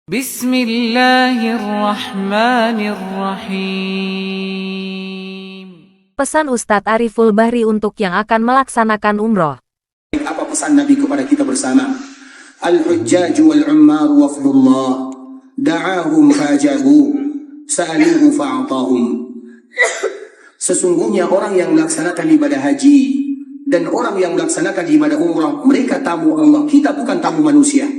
Bismillahirrahmanirrahim. Pesan Ustadz Ariful Bahri untuk yang akan melaksanakan umroh. Apa pesan Nabi kepada kita bersama? Al-hujjaj wal-ummar wafdullah, da'ahum fajabu, sa'aluhu fa'atahum. Sesungguhnya orang yang melaksanakan ibadah haji dan orang yang melaksanakan ibadah umrah, mereka tamu Allah, kita bukan tamu manusia.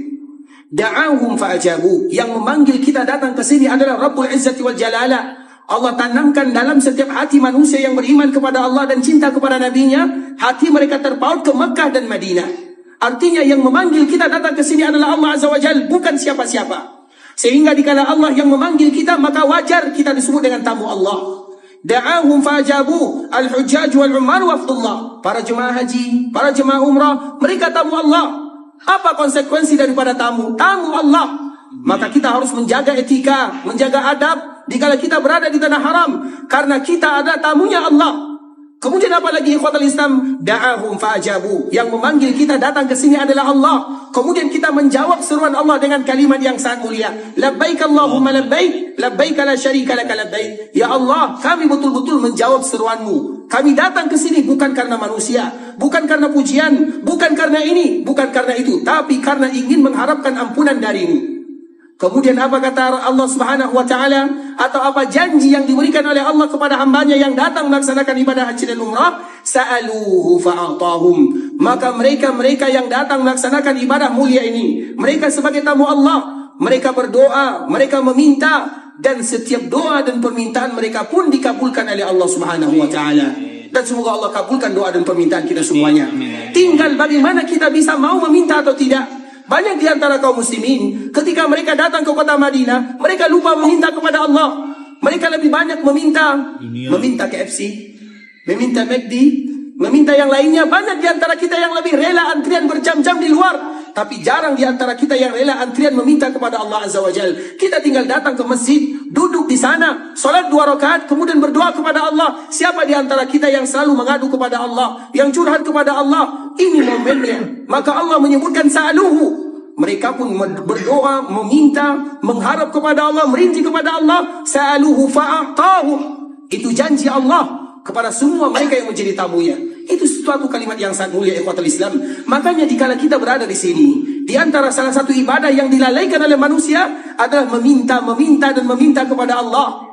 Da'ahum fa'ajabu, yang memanggil kita datang ke sini adalah Rabbul Izzati wal Jalalah. Allah tanamkan dalam setiap hati manusia yang beriman kepada Allah dan cinta kepada Nabi-Nya, hati mereka terpaut ke Mekah dan Madinah. Artinya yang memanggil kita datang ke sini adalah Allah Azza wa Jalla, bukan siapa-siapa. Sehingga dikala Allah yang memanggil kita, maka wajar kita disebut dengan tamu Allah. Da'ahum fa'ajabu, al-hujjaj wal-ummar wafdullah. Para jemaah haji, para jemaah umrah, mereka tamu Allah. Apa konsekuensi daripada tamu? Tamu Allah. Maka kita harus menjaga etika, menjaga adab dikala kita berada di tanah haram, karena kita adalah tamunya Allah. Kemudian apa lagi ikhwatul Islam? Da'ahum fa'ajabu, yang memanggil kita datang ke sini adalah Allah. Kemudian kita menjawab seruan Allah dengan kalimat yang sangat mulia. Labbaik Allahumma labbaik, labbaik la syarika laka labbaik. Ya Allah, kami betul-betul menjawab seruanmu. Kami datang ke sini bukan karena manusia, bukan karena pujian, bukan karena ini, bukan karena itu, tapi karena ingin mengharapkan ampunan darimu. Kemudian apa kata Allah Subhanahu wa taala, atau apa janji yang diberikan oleh Allah kepada hambanya yang datang melaksanakan ibadah haji dan umrah? Sa'aluhu fa'atahum. Maka mereka yang datang melaksanakan ibadah mulia ini, mereka sebagai tamu Allah, mereka berdoa, mereka meminta, dan setiap doa dan permintaan mereka pun dikabulkan oleh Allah Subhanahu wa taala. Dan semoga Allah kabulkan doa dan permintaan kita semuanya. Tinggal bagaimana kita bisa mau meminta atau tidak. Banyak di antara kaum muslimin, ketika mereka datang ke kota Madinah, mereka lupa meminta kepada Allah. Mereka lebih banyak meminta KFC, meminta McD, meminta yang lainnya. Banyak di antara kita yang lebih rela antrian berjam-jam di luar, tapi jarang di antara kita yang rela antrian meminta kepada Allah Azza wa Jalla. Kita tinggal datang ke masjid, duduk di sana, sholat 2 rakaat, kemudian berdoa kepada Allah. Siapa di antara kita yang selalu mengadu kepada Allah, yang curhat kepada Allah? Ini momennya. Maka Allah menyebutkan sa'aluhu. Mereka pun berdoa, meminta, mengharap kepada Allah, merintih kepada Allah. Sa'aluhu fa'atahu. Itu janji Allah kepada semua mereka yang menjadi tamunya. Itu suatu kalimat yang sangat mulia ikhwatul Islam. Makanya dikala kita berada di sini, di antara salah satu ibadah yang dilalaikan oleh manusia adalah meminta dan meminta kepada Allah.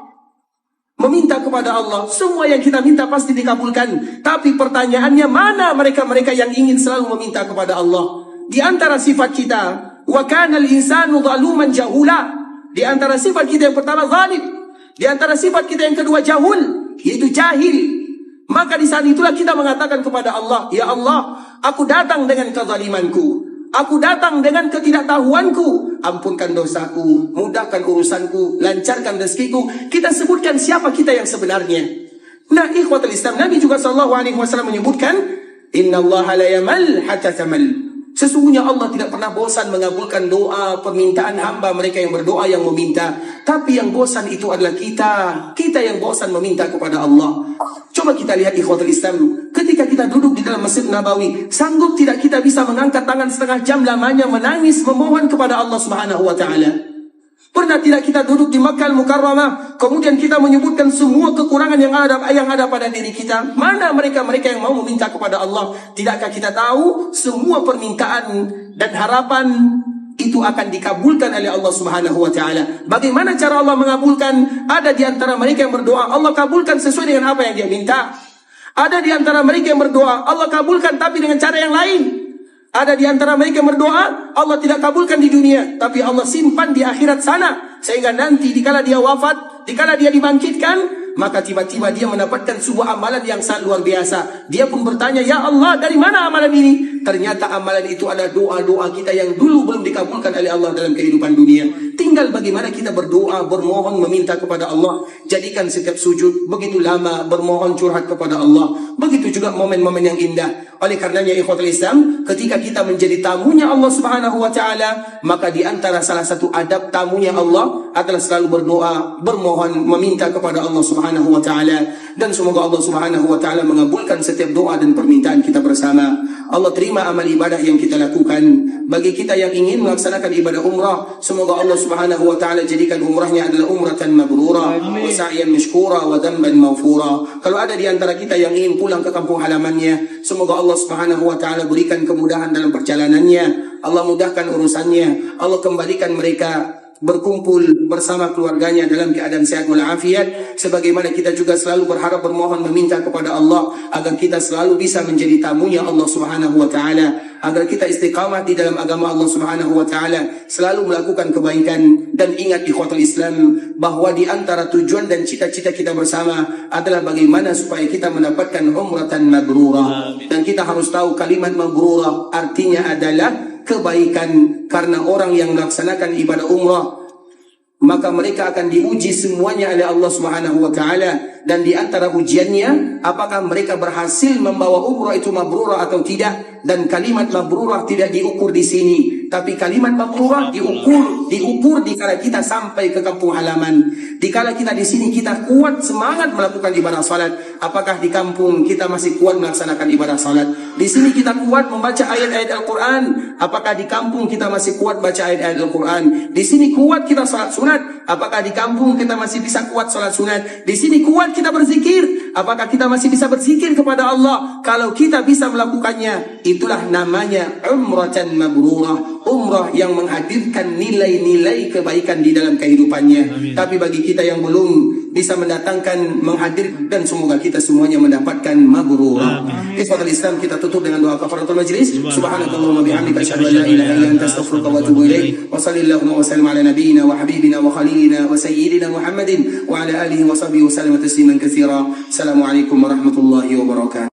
Meminta kepada Allah, semua yang kita minta pasti dikabulkan. Tapi pertanyaannya, mana mereka-mereka yang ingin selalu meminta kepada Allah? Di antara sifat kita, wa kana al-insanu zaluman jahula. Di antara sifat kita yang pertama zalim. Di antara sifat kita yang kedua jahul, yaitu jahil. Maka di saat itulah kita mengatakan kepada Allah, ya Allah, aku datang dengan kezalimanku, aku datang dengan ketidaktahuanku. Ampunkan dosaku, mudahkan urusanku, lancarkan rezekiku. Kita sebutkan siapa kita yang sebenarnya. Nah, ikhwatul Islam, Nabi juga sallallahu alaihi wasallam menyebutkan, innallaha la yamal hatta tamal. Sesungguhnya Allah tidak pernah bosan mengabulkan doa, permintaan hamba mereka yang berdoa, yang meminta. Tapi yang bosan itu adalah kita yang bosan meminta kepada Allah. Coba kita lihat ikhwatul Islam, ketika kita duduk di dalam Masjid Nabawi, sanggup tidak kita bisa mengangkat tangan setengah jam lamanya menangis memohon kepada Allah Subhanahu wa taala? Pernah tidak kita duduk di Makkah Al-Mukarramah, kemudian kita menyebutkan semua kekurangan yang ada pada diri kita? Mana mereka-mereka yang mau meminta kepada Allah? Tidakkah kita tahu semua permintaan dan harapan itu akan dikabulkan oleh Allah Subhanahu wa taala? Bagaimana cara Allah mengabulkan? Ada di antara mereka yang berdoa, Allah kabulkan sesuai dengan apa yang dia minta. Ada di antara mereka yang berdoa, Allah kabulkan tapi dengan cara yang lain. Ada di antara mereka yang berdoa, Allah tidak kabulkan di dunia, tapi Allah simpan di akhirat sana, sehingga nanti dikala dia wafat, dikala dia dibangkitkan, maka tiba-tiba dia mendapatkan sebuah amalan yang sangat luar biasa. Dia pun bertanya, ya Allah, dari mana amalan ini? Ternyata amalan itu adalah doa-doa kita yang dulu belum dikabulkan oleh Allah dalam kehidupan dunia. Tinggal bagaimana kita berdoa, bermohon, meminta kepada Allah. Jadikan setiap sujud begitu lama bermohon curhat kepada Allah. Begitu juga momen-momen yang indah. Oleh karenanya ikhwatul Islam, ketika kita menjadi tamunya Allah Subhanahu wa taala, maka di antara salah satu adab tamunya Allah adalah selalu berdoa, bermohon, meminta kepada Allah Subhanahu wa taala, dan semoga Allah Subhanahu wa taala mengabulkan setiap doa dan permintaan kita bersama. Allah terima amal ibadah yang kita lakukan. Bagi kita yang ingin melaksanakan ibadah umrah, semoga Allah Subhanahu wa taala jadikan umrahnya adalah umratan mabrura wa sa'yan mashkura wa dhanban maghfura. Kalau ada di antara kita yang ingin pulang ke kampung halamannya, semoga Allah Subhanahu wa taala berikan kemudahan dalam perjalanannya. Allah mudahkan urusannya. Allah kembalikan mereka berkumpul bersama keluarganya dalam keadaan sehat walafiat, sebagaimana kita juga selalu berharap, bermohon, meminta kepada Allah agar kita selalu bisa menjadi tamunya Allah Subhanahu wa taala, agar kita istiqamah di dalam agama Allah Subhanahu wa taala, selalu melakukan kebaikan. Dan ingat ikhwatul Islam bahwa di antara tujuan dan cita-cita kita bersama adalah bagaimana supaya kita mendapatkan umratan mabrurah. Dan kita harus tahu kalimat mabrurah artinya adalah kebaikan, karena orang yang melaksanakan ibadah umrah maka mereka akan diuji semuanya oleh Allah Subhanahu wa taala, dan di antara ujiannya apakah mereka berhasil membawa umrah itu mabrurah atau tidak. Dan kalimat mabrurah tidak diukur di sini, tapi kalimat mabrurah diukur dikala kita sampai ke kampung halaman. Dikala kita di sini kita kuat semangat melakukan ibadah salat, apakah di kampung kita masih kuat melaksanakan ibadah salat? Di sini kita kuat membaca ayat-ayat Al-Quran, apakah di kampung kita masih kuat baca ayat-ayat Al-Quran? Di sini kuat kita salat sunat, apakah di kampung kita masih bisa kuat salat sunat? Di sini kuat kita berzikir, apakah kita masih bisa berzikir kepada Allah? Kalau kita bisa melakukannya, itulah namanya umratan mabrurah, umrah yang menghadirkan nilai-nilai kebaikan di dalam kehidupannya. Amin. Tapi bagi kita yang belum bisa mendatangkan, menghadir, dan semoga kita semuanya mendapatkan mabrurah. Ikhwatul Islam, kita tutup dengan doa kafaratul majlis. Subhanakallahumma bihamdika asyhadu an la ilaha illa anta astaghfiruka wa atubu ilaik. Wa sallallahu wa sallam ala nabiyyina wa habibina wa khalilina wa sayyidina Muhammadin wa ala alihi wa sahbihi wa sallam tasliman katsira. Assalamualaikum warahmatullahi wabarakatuh.